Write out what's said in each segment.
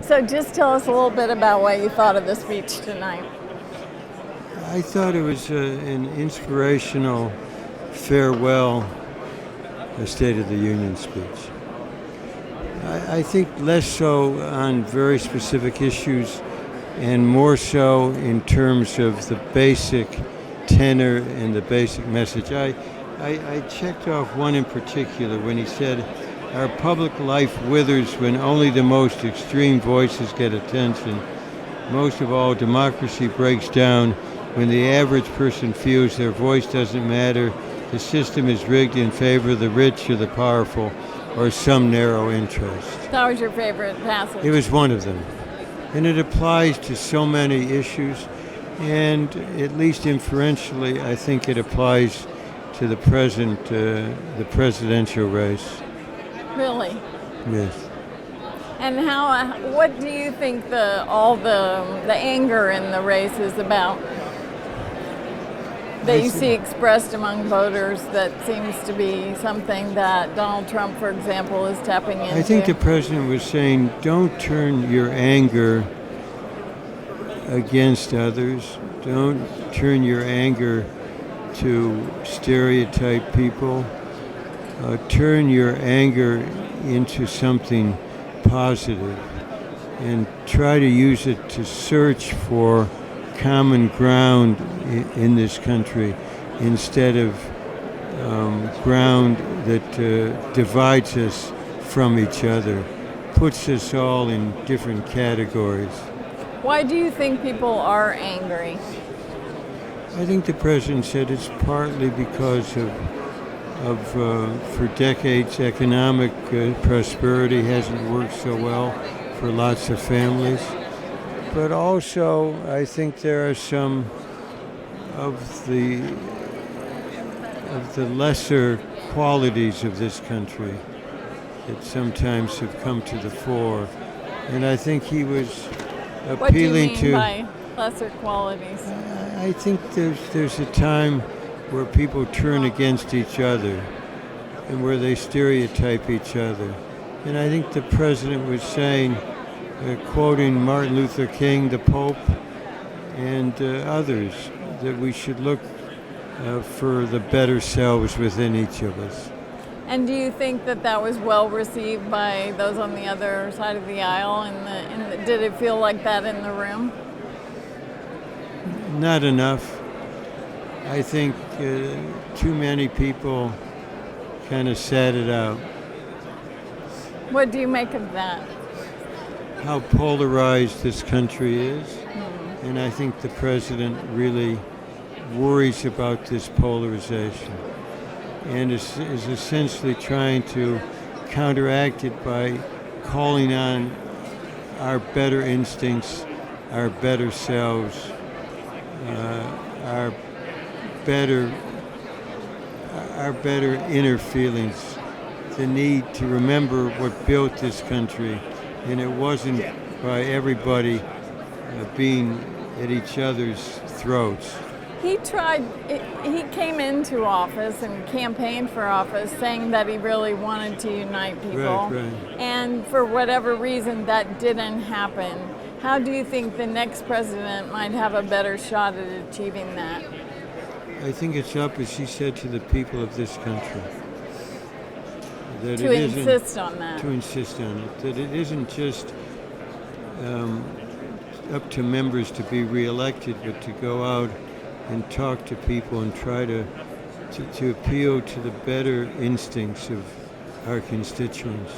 So just tell us a little bit about what you thought of the speech tonight. I thought it was an inspirational farewell State of the Union speech. I think less so on very specific issues and more so in terms of the basic tenor and the basic message. I checked off one in particular when he said, "Our public life withers when only the most extreme voices get attention. Most of all, democracy breaks down when the average person feels their voice doesn't matter, the system is rigged in favor of the rich or the powerful, or some narrow interest." That was your favorite passage. It was one of them. And it applies to so many issues, and at least inferentially, I think it applies to the the presidential race. Really? Yes. And what do you think all the anger in the race is about? That you see expressed among voters that seems to be something that Donald Trump, for example, is tapping into. I think the president was saying, don't turn your anger against others. Don't turn your anger to stereotype people. Turn your anger into something positive and try to use it to search for common ground in this country instead of ground that divides us from each other, puts us all in different categories. Why do you think people are angry? I think the president said it's partly because of for decades economic prosperity hasn't worked so well for lots of families. But also, I think there are some of the lesser qualities of this country that sometimes have come to the fore. And I think he was appealing What do you mean to by lesser qualities? I think there's a time where people turn against each other and where they stereotype each other. And I think the president was saying, quoting Martin Luther King, the Pope, and others, that we should look for the better selves within each of us. And do you think that was well received by those on the other side of the aisle? Did it feel like that in the room? Not enough. I think too many people kind of sat it out. What do you make of that? How polarized this country is, and I think the president really worries about this polarization and is essentially trying to counteract it by calling on our better instincts, our better selves, our better inner feelings, the need to remember what built this country. And it wasn't by everybody being at each other's throats. He came into office and campaigned for office saying that he really wanted to unite people. Right. And for whatever reason, that didn't happen. How do you think the next president might have a better shot at achieving that? I think it's up, as he said, to the people of this country. To insist on that. To insist on it. That it isn't just up to members to be reelected, but to go out and talk to people and try to appeal to the better instincts of our constituents.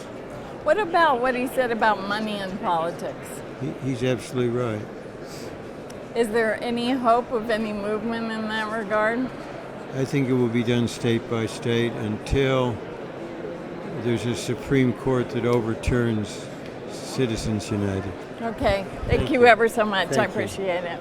What about what he said about money in politics? He's absolutely right. Is there any hope of any movement in that regard? I think it will be done state by state until there's a Supreme Court that overturns Citizens United. Okay. Thank you ever so much. I appreciate it.